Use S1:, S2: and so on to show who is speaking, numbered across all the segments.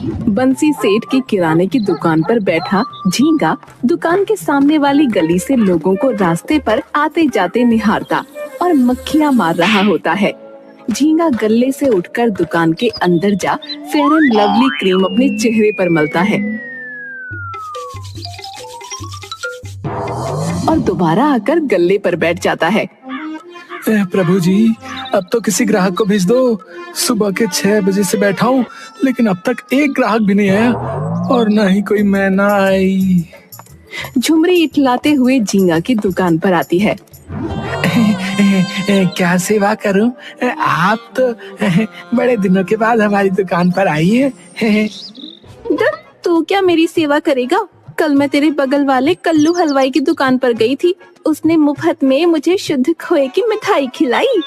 S1: बंसी सेठ की किराने की दुकान पर बैठा झींगा दुकान के सामने वाली गली से लोगों को रास्ते पर आते जाते निहारता और मक्खियां मार रहा होता है। झींगा गल्ले से उठकर दुकान के अंदर जा फेयर एंड लवली क्रीम अपने चेहरे पर मलता है और दोबारा आकर गल्ले पर बैठ जाता है।
S2: प्रभु जी, अब तो किसी ग्राहक को भेज दो। सुबह के 6 बजे से बैठा हूँ, लेकिन अब तक एक ग्राहक भी नहीं आया और न ही कोई मैना आई।
S1: झुमरी इठलाते हुए झींगा की दुकान पर आती है।
S2: क्या सेवा करूं? आप तो बड़े दिनों के बाद हमारी दुकान पर आई हैं।
S1: तू क्या मेरी सेवा करेगा? कल मैं तेरे बगल वाले कल्लू हलवाई की दुकान पर गई थी। उसने मुफ्त में मुझे शुद्ध खोए की मिठाई खिलाई।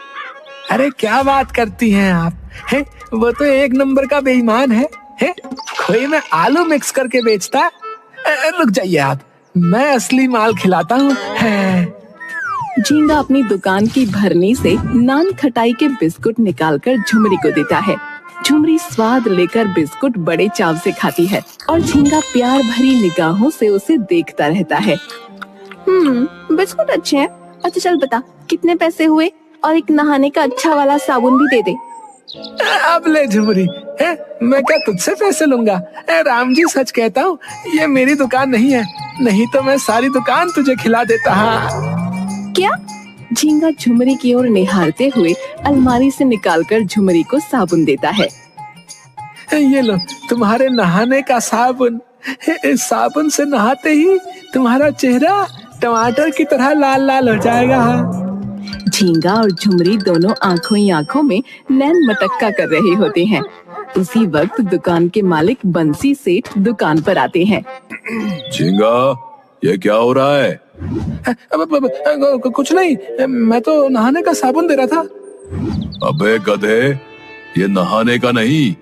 S2: अरे क्या बात करती हैं आप? है वो तो एक नंबर का बेईमान है। खोए में आलू मिक्स करके बेचता है। रुक जाइए आप, मैं असली माल खिलाता हूँ।
S1: झींगा अपनी दुकान की भरनी से नान खटाई के बिस्कुट निकालकर झुमरी को देता है। झुमरी स्वाद लेकर बिस्कुट बड़े चाव से खाती है और झींगा प्यार भरी निगाहों से उसे देखता रहता है। बिस्कुट अच्छे हैं। अच्छा चल बता, कितने पैसे हुए? और एक नहाने का अच्छा वाला साबुन भी दे दे।
S2: अब ले झुमरी, मैं क्या तुझसे पैसे लूंगा? राम जी सच कहता हूँ, ये मेरी दुकान नहीं है, नहीं तो मैं सारी दुकान तुझे खिला देता।
S1: क्या? झींगा झुमरी की ओर निहारते हुए अलमारी से निकालकर झुमरी को साबुन देता है।
S2: ये लो तुम्हारे नहाने का साबुन। इस साबुन से नहाते ही तुम्हारा चेहरा टमाटर की तरह लाल लाल हो जाएगा।
S1: झींगा और झुमरी दोनों आंखों ही आंखों में नैन मटक्का कर रहे होते हैं। उसी वक्त दुकान के मालिक बंसी सेठ दुकान पर आते हैं।
S3: झींगा, ये क्या हो रहा है?
S2: कुछ नहीं, मैं तो नहाने का साबुन दे रहा था।
S3: अबे गधे, ये नहाने का नहीं,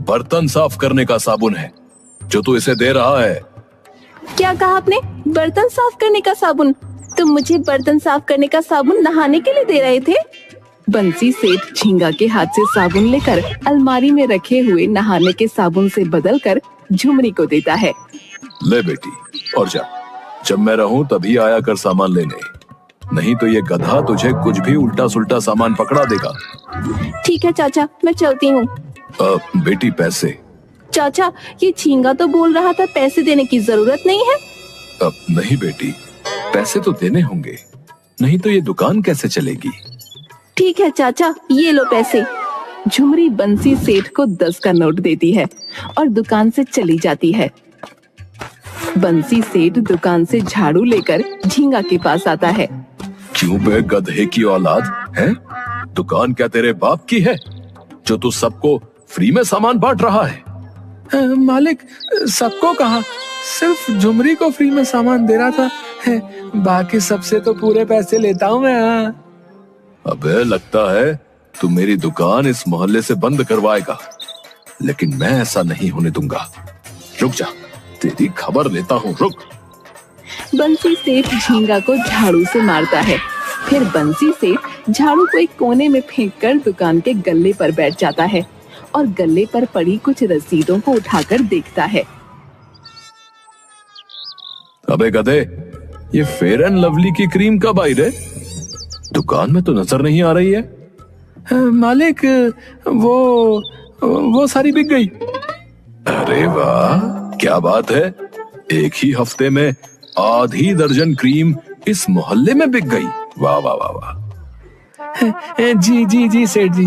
S3: बर्तन साफ करने का साबुन है जो तू इसे दे रहा है।
S1: क्या कहा आपने? बर्तन साफ करने का साबुन? तुम मुझे बर्तन साफ करने का साबुन नहाने के लिए दे रहे थे? बंसी सेठ झींगा के हाथ से साबुन लेकर अलमारी में रखे हुए नहाने के साबुन से बदलकर झुमरी को देता है।
S3: ले बेटी, और जा, जब मैं रहूं तभी आया कर सामान लेने, नहीं तो ये गधा तुझे कुछ भी उल्टा सुल्टा सामान पकड़ा देगा।
S1: ठीक है चाचा, मैं चलती हूँ।
S3: बेटी पैसे?
S1: चाचा, ये झींगा तो बोल रहा था पैसे देने की जरूरत नहीं है।
S3: नहीं बेटी, पैसे तो देने होंगे, नहीं तो ये दुकान कैसे चलेगी।
S1: ठीक है चाचा, ये लो पैसे। झुमरी बंसी सेठ को 10 का नोट देती है और दुकान से चली जाती है। बंसी सेठ दुकान से झाड़ू लेकर झींगा के पास आता है।
S3: क्यों बे गधे की औलाद है? दुकान क्या तेरे बाप की है जो तू सबको फ्री में सामान बांट रहा है?
S2: मालिक, सबको कहा, सिर्फ झुमरी को फ्री में सामान दे रहा था। बाकी सबसे तो पूरे पैसे लेता हूँ मैं।
S3: अबे लगता है तू मेरी दुकान इस मोहल्ले से बंद करवाएगा, लेकिन मैं ऐसा नहीं होने दूंगा। रुक जा, तेरी खबर लेता हूँ, रुक।
S1: बंसी सेठ झींगा को झाड़ू से मारता है। फिर बंसी सेठ झाड़ू को एक कोने में फेंककर दुकान के गल्ले पर बैठ जाता है और गल्ले पर पड़ी कुछ रसीदों को उठाकर देखता है।
S3: अबे गधे, ये फेयर एंड लवली की क्रीम कब आई रे? दुकान में तो नजर नहीं आ रही है।
S2: मालिक, वो सारी बिक गई।
S3: अरे वाह, क्या बात है, एक ही हफ्ते में आधी दर्जन क्रीम इस मोहल्ले में बिक गई। वाह वाह वाह वाह।
S2: जी जी जी सेठ जी।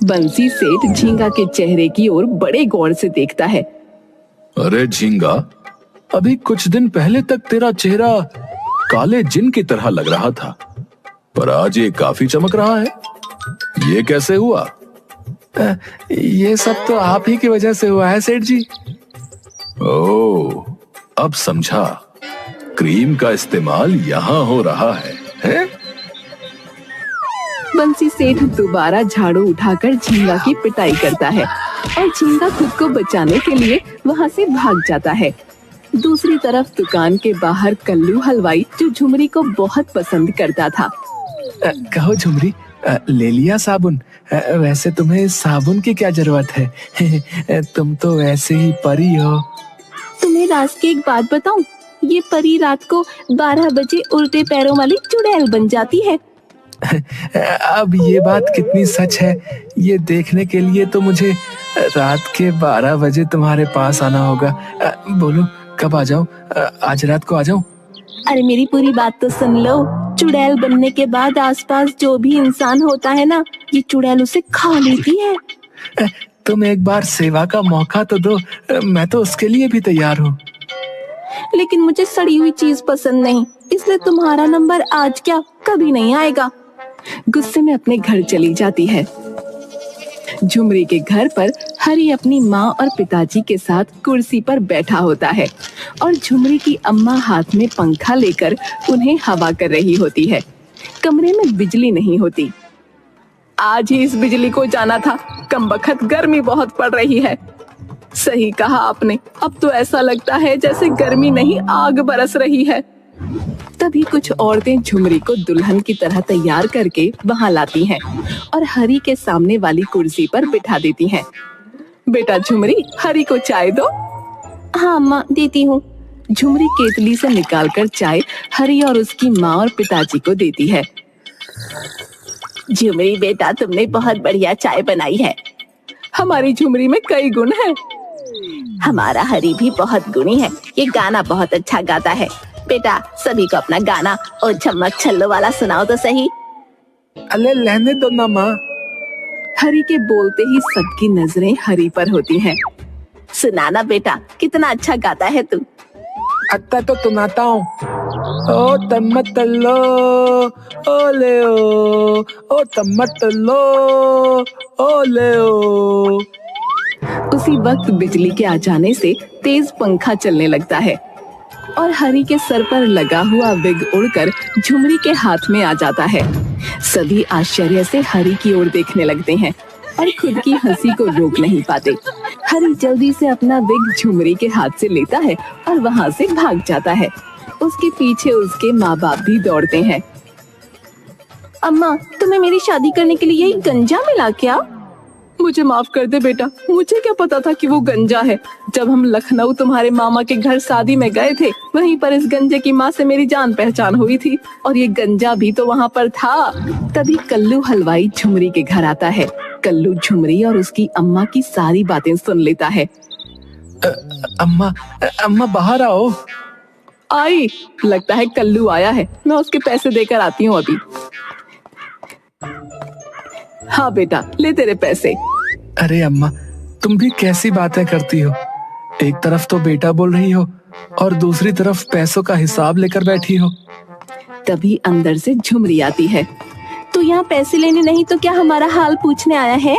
S1: बंसी सेठ झींगा के चेहरे की ओर बड़े गौर से देखता है।
S3: अरे झींगा, अभी कुछ दिन पहले तक तेरा चेहरा काले जिन की तरह लग रहा था, पर आज ये काफी चमक रहा है। ये कैसे हुआ?
S2: ये सब तो आप ही की वजह से हुआ है सेठ जी।
S3: ओह, अब समझा, क्रीम का इस्तेमाल यहाँ हो रहा है?
S1: बंसी सेठ दोबारा झाड़ू उठाकर झींगा की पिटाई करता है और झींगा खुद को बचाने के लिए वहाँ से भाग जाता है। दूसरी तरफ दुकान के बाहर कल्लू हलवाई, जो झुमरी को बहुत पसंद करता था।
S2: कहो झुमरी, ले लिया साबुन? वैसे तुम्हें साबुन की क्या जरूरत है? तुम तो वैसे ही परी हो।
S1: तुम्हें राज की एक बात बताऊं, ये परी रात को 12 बजे उल्टे पैरों वाली चुड़ैल बन जाती है।
S2: अब ये बात कितनी सच है ये देखने के लिए तो मुझे रात के 12 बजे तुम्हारे पास आना होगा। बोलो कब आ जाऊं? आज रात को आ जाऊं?
S1: अरे मेरी पूरी बात तो सुन लो। चुड़ैल बनने के बाद आसपास जो भी इंसान होता है ना, ये चुड़ैल उसे खा लेती है।
S2: तुम एक बार सेवा का मौका तो दो, मैं तो उसके लिए भी तैयार हूँ।
S1: लेकिन मुझे सड़ी हुई चीज पसंद नहीं, इसलिए तुम्हारा नंबर आज क्या कभी नहीं आएगा। गुस्से में अपने घर चली जाती है। झुमरी के घर पर हरी अपनी माँ और पिताजी के साथ कुर्सी पर बैठा होता है और झुमरी की अम्मा हाथ में पंखा लेकर उन्हें हवा कर रही होती है। कमरे में बिजली नहीं होती। आज ही इस बिजली को जाना था, कमबख्त गर्मी बहुत पड़ रही है। सही कहा आपने, अब तो ऐसा लगता है जैसे गर्मी नहीं आग बरस रही है। तभी कुछ औरतें झुमरी को दुल्हन की तरह तैयार करके वहां लाती हैं और हरी के सामने वाली कुर्सी पर बिठा देती हैं। बेटा झुमरी, हरी को चाय दो। हाँ माँ, देती हूँ। झुमरी केतली से निकालकर चाय हरी और उसकी माँ और पिताजी को देती है। झुमरी बेटा, तुमने बहुत बढ़िया चाय बनाई है। हमारी झुमरी में कई गुण हैं। हमारा हरी भी बहुत गुणी है, ये गाना बहुत अच्छा गाता है। बेटा सभी को अपना गाना और चम्मच छल्लो वाला सुनाओ तो सही।
S2: अरे रहने दो ना माँ।
S1: हरी के बोलते ही सबकी नजरें हरी पर होती हैं। सुनाना बेटा, कितना अच्छा गाता है तू।
S2: अत्ता तो सुनाता हूँ। ओ तम्मतल्लो ओले ओ तम्मतल्लो ओले ओ।
S1: उसी वक्त बिजली के आ जाने से तेज पंखा चलने लगता है और हरी के सर पर लगा हुआ विग उड़कर झुमरी के हाथ में आ जाता है। सभी आश्चर्य से हरी की ओर देखने लगते हैं और खुद की हंसी को रोक नहीं पाते। हरी जल्दी से अपना विग झुमरी के हाथ से लेता है और वहां से भाग जाता है। उसके पीछे उसके माँ बाप भी दौड़ते हैं। अम्मा, तुम्हें मेरी शादी करने के लिए यही गंजा मिला क्या? मुझे माफ कर दे बेटा, मुझे क्या पता था कि वो गंजा है। जब हम लखनऊ तुम्हारे मामा के घर शादी में गए थे, वहीं पर इस गंजे की माँ से मेरी जान पहचान हुई थी और ये गंजा भी तो वहाँ पर था। तभी कल्लू हलवाई झुमरी के घर आता है। कल्लू झुमरी और उसकी अम्मा की सारी बातें सुन लेता है।
S2: अम्मा बाहर आओ।
S1: आई, लगता है कल्लू आया है। मैं उसके पैसे देकर आती हूँ अभी। हाँ बेटा, ले तेरे पैसे।
S2: अरे अम्मा, तुम भी कैसी बातें करती हो? एक तरफ तो बेटा बोल रही हो और दूसरी तरफ पैसों का हिसाब लेकर बैठी हो।
S1: तभी अंदर से झुमरी आती है। तो यहाँ पैसे लेने नहीं तो क्या हमारा हाल पूछने आया है?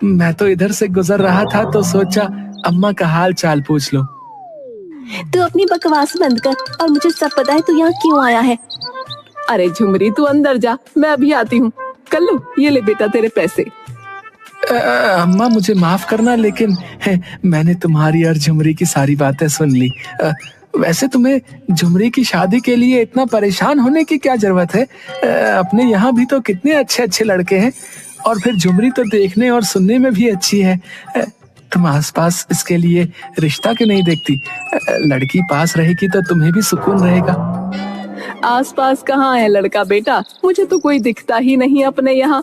S2: मैं तो इधर से गुजर रहा था तो सोचा अम्मा का हाल चाल पूछ लो।
S1: तू अपनी बकवास बंद कर और मुझे सब पता है तू यहाँ क्यों आया है। अरे झुमरी, तू अंदर जा, मैं अभी आती हूँ। कल्लू, ये ले बेटा तेरे पैसे।
S2: अम्मा मुझे माफ करना, लेकिन मैंने तुम्हारी और झुमरी की सारी बातें सुन ली। वैसे तुम्हें झुमरी की शादी के लिए इतना परेशान होने की क्या जरूरत है? अपने यहाँ भी तो कितने अच्छे अच्छे लड़के हैं और फिर झुमरी तो देखने और सुनने में भी अच्छी है। तुम आसपास इसके लिए रिश्ता क्यों नहीं देखती? लड़की पास रहेगी तो तुम्हें भी सुकून रहेगा।
S1: आसपास कहाँ है लड़का बेटा? मुझे तो कोई दिखता ही नहीं अपने यहाँ।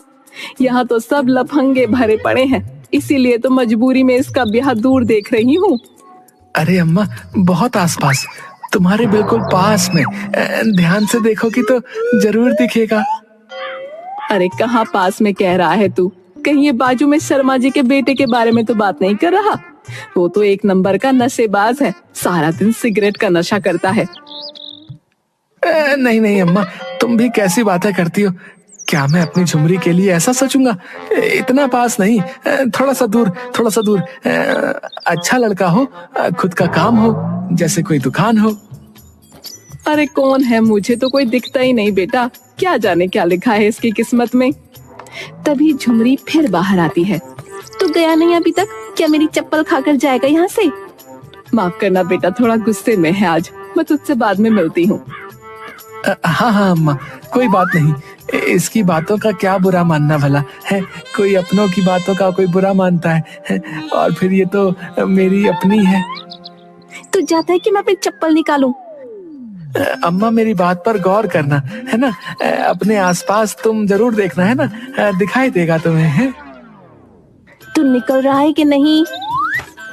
S1: यहाँ तो सब लफंगे भरे पड़े हैं, इसीलिए तो मजबूरी में इसका ब्याह दूर देख रही हूँ।
S2: अरे अम्मा, बहुत आसपास, तुम्हारे बिल्कुल पास में। ध्यान से देखोगी तो जरूर दिखेगा।
S1: अरे कहाँ पास में कह रहा है तू? कहीं ये बाजू में शर्मा जी के बेटे के बारे में तो बात नहीं कर रहा? वो तो एक नंबर का नशेबाज है, सारा दिन सिगरेट का नशा करता है।
S2: नहीं नहीं अम्मा, तुम भी कैसी बातें करती हो? क्या मैं अपनी झुमरी के लिए ऐसा सोचूंगा? इतना पास नहीं, थोड़ा सा दूर, थोड़ा सा दूर। अच्छा लड़का हो, खुद का काम हो, जैसे कोई दुकान हो।
S1: अरे कौन है? मुझे तो कोई दिखता ही नहीं बेटा, क्या जाने क्या लिखा है इसकी किस्मत में। तभी झुमरी फिर बाहर आती है। तू गया नहीं अभी तक? क्या मेरी चप्पल खाकर जाएगा यहाँ से? माफ करना बेटा, थोड़ा गुस्से में है आज, मैं तुझसे बाद में मिलती हूँ।
S2: हाँ हाँ अम्मा, कोई बात नहीं, इसकी बातों का क्या बुरा मानना भला है। कोई अपनों की बातों का कोई बुरा मानता है? और फिर ये तो मेरी अपनी है।
S1: तू चाहता है कि मैं अपनी चप्पल निकालूं?
S2: अम्मा मेरी बात पर गौर करना, है ना। अपने आसपास तुम जरूर देखना, है ना, दिखाई देगा तुम्हें, है।
S1: तू निकल रहा है कि नहीं?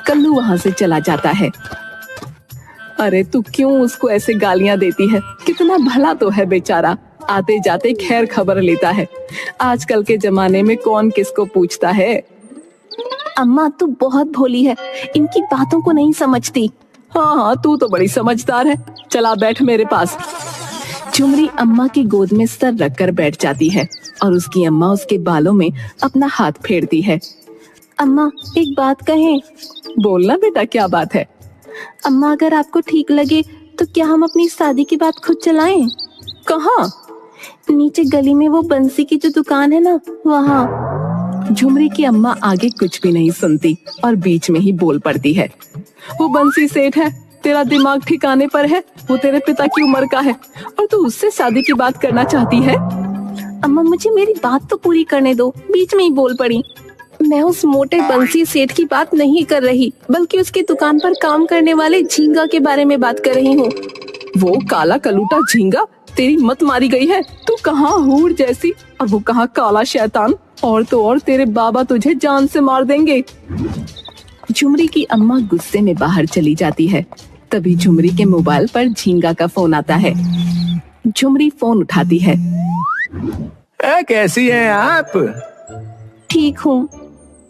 S1: कल्लू वहां से चला जाता है। अरे तू क्यों उसको ऐसे गालियां देती है? कितना भला तो है बेचारा, आते जाते खैर खबर लेता है। आजकल के जमाने में कौन किसको पूछता है। अम्मा तू बहुत भोली है, इनकी बातों को नहीं समझती। हाँ हाँ, तू तो बड़ी समझदार है। चला बैठ मेरे पास। झुमरी अम्मा की गोद में सर रखकर बैठ जाती है और उसकी अम्मा उसके बालों में अपना हाथ फेरती है। अम्मा एक बात कहें? बोलना बेटा, क्या बात है? अम्मा अगर आपको ठीक लगे तो क्या हम अपनी शादी की बात खुद चलाएं? कहाँ? नीचे गली में वो बंसी की जो दुकान है ना, वहाँ। झुमरी की अम्मा आगे कुछ भी नहीं सुनती और बीच में ही बोल पड़ती है। वो बंसी सेठ है, तेरा दिमाग ठिकाने पर है? वो तेरे पिता की उम्र का है और तू उससे शादी की बात करना चाहती है? अम्मा मुझे मेरी बात तो पूरी करने दो, बीच में ही बोल पड़ी। मैं उस मोटे बंसी सेठ की बात नहीं कर रही, बल्कि उसकी दुकान पर काम करने वाले झींगा के बारे में बात कर रही हूँ। वो काला कलूटा झींगा? तेरी मत मारी गई है। तू कहाँ हूर जैसी और वो कहाँ काला शैतान। और तो और तेरे बाबा तुझे जान से मार देंगे। झुमरी की अम्मा गुस्से में बाहर चली जाती है। तभी झुमरी के मोबाइल पर झींगा का फोन आता है। झुमरी फोन उठाती है।
S2: कैसी हैं आप?
S1: ठीक हूँ।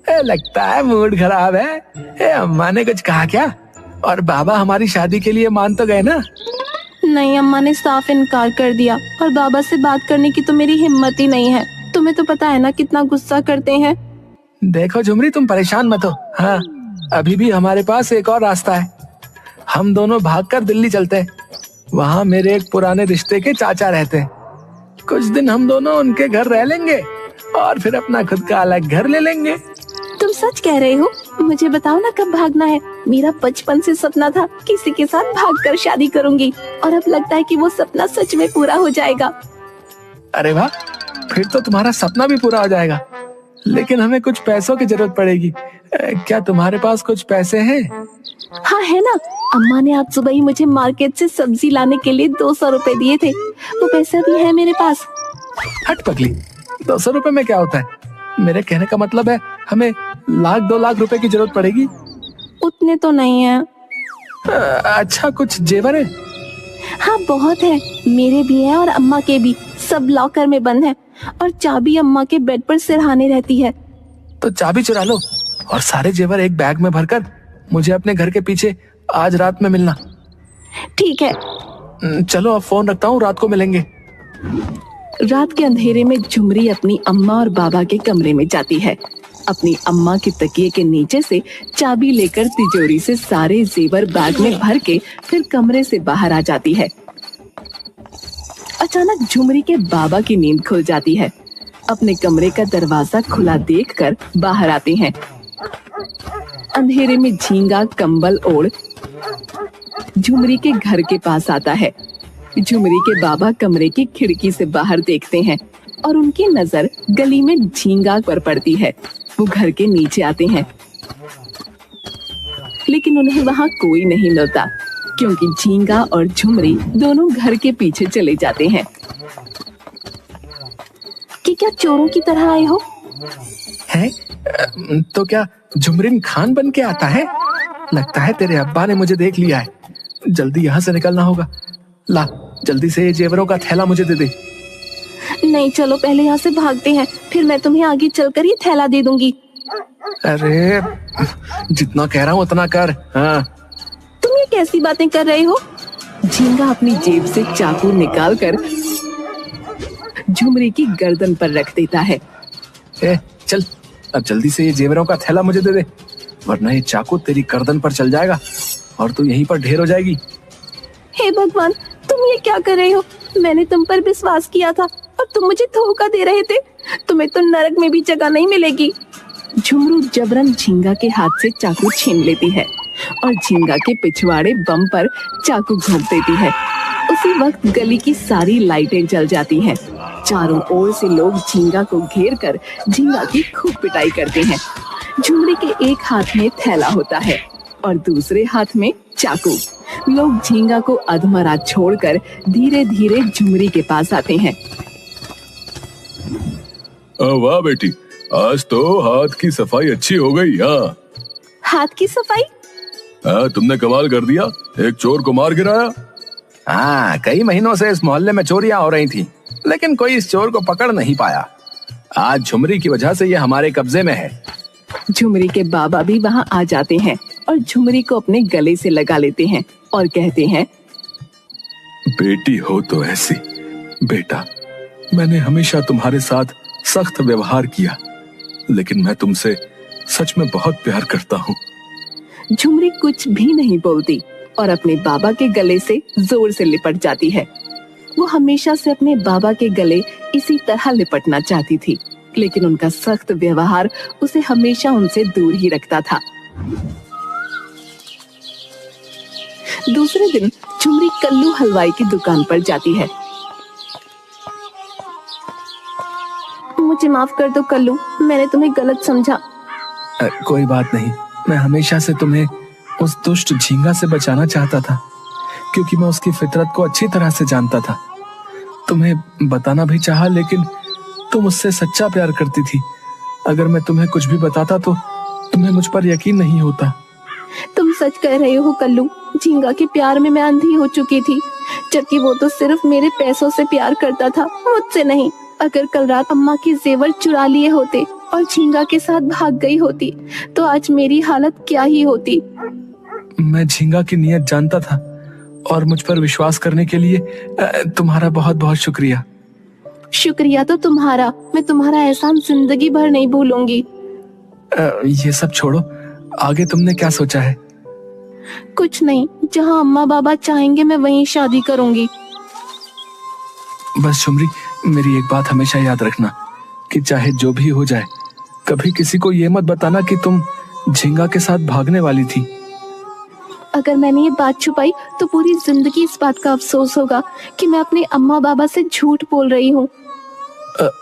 S2: लगता है मूड खराब है। अम्मा ने कुछ कहा क्या? और बाबा हमारी शादी के लिए मान तो गए ना?
S1: नहीं, अम्मा ने साफ इनकार कर दिया और बाबा से बात करने की तो मेरी हिम्मत ही नहीं है। तुम्हें तो पता है ना कितना गुस्सा करते हैं।
S2: देखो झुमरी, तुम परेशान मत हो। हाँ, अभी भी हमारे पास एक और रास्ता है। हम दोनों भागकर दिल्ली चलते हैं। वहाँ मेरे एक पुराने रिश्ते के चाचा रहते हैं। कुछ दिन हम दोनों उनके घर रह लेंगे और फिर अपना खुद का अलग घर ले लेंगे।
S1: तुम सच कह रहे हो? मुझे बताओ ना कब भागना है। मेरा बचपन से सपना था किसी के साथ भागकर शादी करूंगी और अब लगता है कि वो सपना सच में पूरा हो जाएगा।
S2: अरे वाह, फिर तो तुम्हारा सपना भी पूरा हो जाएगा। लेकिन हमें कुछ पैसों की जरूरत पड़ेगी। क्या तुम्हारे पास कुछ पैसे हैं?
S1: हाँ है ना, अम्मा ने आज सुबह ही मुझे मार्केट से सब्जी लाने के लिए 200 रुपए दिए थे। वो पैसा भी है मेरे पास।
S2: हट पगली, 200 रुपए में क्या होता है? मेरे कहने का मतलब है हमें 1-2 लाख रुपए की जरूरत पड़ेगी।
S1: उतने तो नहीं है।
S2: अच्छा, कुछ जेवर है?
S1: हाँ बहुत है, मेरे भी है और अम्मा के भी। सब लॉकर में बंद है और चाबी अम्मा के बेड पर सिरहाने रहती है।
S2: तो चाबी चुरा लो और सारे जेवर एक बैग में भरकर मुझे अपने घर के पीछे आज रात में मिलना।
S1: ठीक है।
S2: चलो अब फोन रखता हूँ, रात को मिलेंगे।
S1: रात के अंधेरे में झुमरी अपनी अम्मा और बाबा के कमरे में जाती है। अपनी अम्मा के तकिए के नीचे से चाबी लेकर तिजोरी से सारे जेवर बैग में भर के फिर कमरे से बाहर आ जाती है। अचानक झुमरी के बाबा की नींद खुल जाती है। अपने कमरे का दरवाजा खुला देखकर बाहर आते हैं। अंधेरे में झींगा कंबल ओढ़ झुमरी के घर के पास आता है। झुमरी के बाबा कमरे की खिड़की से बाहर देखते हैं और उनकी नजर गली में झींगा पर पड़ती है। वो घर के नीचे आते हैं, लेकिन उन्हें वहां कोई नहीं मिलता क्योंकि झींगा और झुमरी दोनों घर के पीछे चले जाते हैं। कि क्या चोरों की तरह आए हो?
S2: हैं? तो क्या झुमरीन खान बन के आता है? लगता है तेरे अब्बा ने मुझे देख लिया है। जल्दी यहाँ से निकलना होगा। ला, जल्दी से ये जेवरों का थैला मुझे दे दे।
S1: नहीं, चलो पहले यहाँ से भागते हैं, फिर मैं तुम्हें आगे चलकर ये थैला दे दूंगी।
S2: अरे जितना कह रहा हूँ उतना कर। हाँ।
S1: तुम ये कैसी बातें कर रहे हो? झींगा अपनी जेब से चाकू निकालकर झुमरी की गर्दन पर रख देता है।
S2: चल, अब जल्दी से ये जेवरों का थैला मुझे दे दे, वरना ये चाकू तेरी गर्दन पर चल जाएगा और तू यहीं पर ढेर हो जाएगी।
S1: हे भगवान, तुम ये क्या कर रहे हो? मैंने तुम पर विश्वास किया था और तुम मुझे धोखा दे रहे थे। तुम्हें तो नरक में भी जगह नहीं मिलेगी। झुमरू जबरन झींगा के हाथ से चाकू छीन लेती है और झींगा के पिछवाड़े बम पर चाकू घोंप देती है। उसी वक्त गली की सारी लाइटें जल जाती हैं। चारों ओर से लोग झींगा को घेर कर झींगा की खूब पिटाई करते हैं। झुमरी के एक हाथ में थैला होता है और दूसरे हाथ में चाकू। लोग झींगा को अधमरा छोड़कर धीरे धीरे झुमरी के पास आते हैं।
S3: वाह बेटी, आज तो हाथ की सफाई अच्छी हो गई। हाँ,
S1: हाथ की सफाई?
S3: तुमने कमाल कर दिया, एक चोर को मार गिराया।
S2: हाँ, कई महीनों से इस मोहल्ले में चोरियां हो रही थी, लेकिन कोई इस चोर को पकड़ नहीं पाया। आज झुमरी की वजह से ये हमारे कब्जे में है।
S1: झुमरी के बाबा भी वहाँ आ जाते हैं और झुमरी को अपने गले से लगा लेते हैं और कहते हैं,
S3: बेटी हो तो ऐसी। बेटा, मैंने हमेशा तुम्हारे साथ सख्त व्यवहार किया, लेकिन मैं तुमसे सच में बहुत प्यार करता हूँ।
S1: झुमरी कुछ भी नहीं बोलती और अपने बाबा के गले से जोर से लिपट जाती है। वो हमेशा से अपने बाबा के गले इसी तरह लिपटना चाहती थी, लेकिन उनका सख्त व्यवहार उसे हमेशा उनसे दूर ही रखता था। दूसरे दिन झुमरी कल्लू हलवाई की दुकान पर जाती है। मुझे माफ कर दो कल्लू, मैंने तुम्हें गलत समझा।
S2: कोई बात नहीं, मैं हमेशा से तुम्हें उस दुष्ट झींगा से बचाना चाहता था, क्योंकि मैं उसकी फितरत को अच्छी तरह से जानता था। तुम्हें बताना भी चाहा, लेकिन तुम उससे सच्चा प्यार करती थी। अगर मैं तुम्हें कुछ भी बताता तो तुम्हें मुझ पर यकीन नहीं होता।
S1: तुम सच कह रहे हो कल्लू, झींगा के प्यार में मैं अंधी हो चुकी थी, जबकि वो तो सिर्फ मेरे पैसों से प्यार करता था, मुझसे नहीं। अगर कल रात अम्मा के जेवर चुरा लिए होते और झींगा के साथ भाग गई होती तो आज मेरी हालत क्या ही होती।
S2: मैं झींगा की नीयत जानता था और मुझ पर विश्वास करने के लिए तुम्हारा बहुत बहुत शुक्रिया।
S1: शुक्रिया तो तुम्हारा, मैं तुम्हारा एहसान जिंदगी भर नहीं भूलूंगी।
S2: ये सब छोड़ो, आगे तुमने क्या सोचा है?
S1: कुछ नहीं, जहाँ अम्मा बाबा चाहेंगे मैं वहीं शादी करूंगी।
S2: बस झुमरी, मेरी एक बात हमेशा याद रखना कि चाहे जो भी हो जाए, कभी किसी को ये मत बताना कि तुम झींगा के साथ भागने वाली थी।
S1: अगर मैंने ये बात छुपाई तो पूरी जिंदगी इस बात का अफसोस होगा कि मैं अपने अम्मा बाबा से झूठ बोल रही हूँ।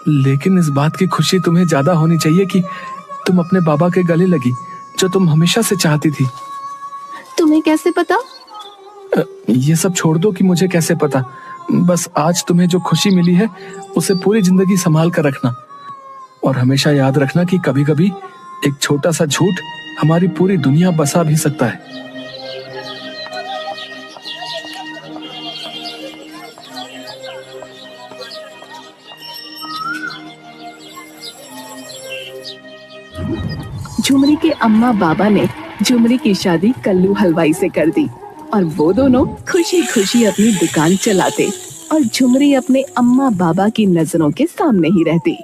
S2: लेकिन इस बात की खुशी तुम्हें ज्यादा होनी चाहिए कि तुम अपने बाबा के गले लगी, जो तुम हमेशा से चाहती थी।
S1: तुम्हें कैसे पता?
S2: ये सब छोड़ दो कि मुझे कैसे पता। बस आज तुम्हें जो खुशी मिली है उसे पूरी जिंदगी संभाल कर रखना, और हमेशा याद रखना कि कभी कभी एक छोटा सा झूठ हमारी पूरी दुनिया बसा भी सकता है।
S1: झुमरी के अम्मा बाबा ने झुमरी की शादी कल्लू हलवाई से कर दी और वो दोनों खुशी खुशी अपनी दुकान चलाते और झुमरी अपने अम्मा बाबा की नजरों के सामने ही रहती।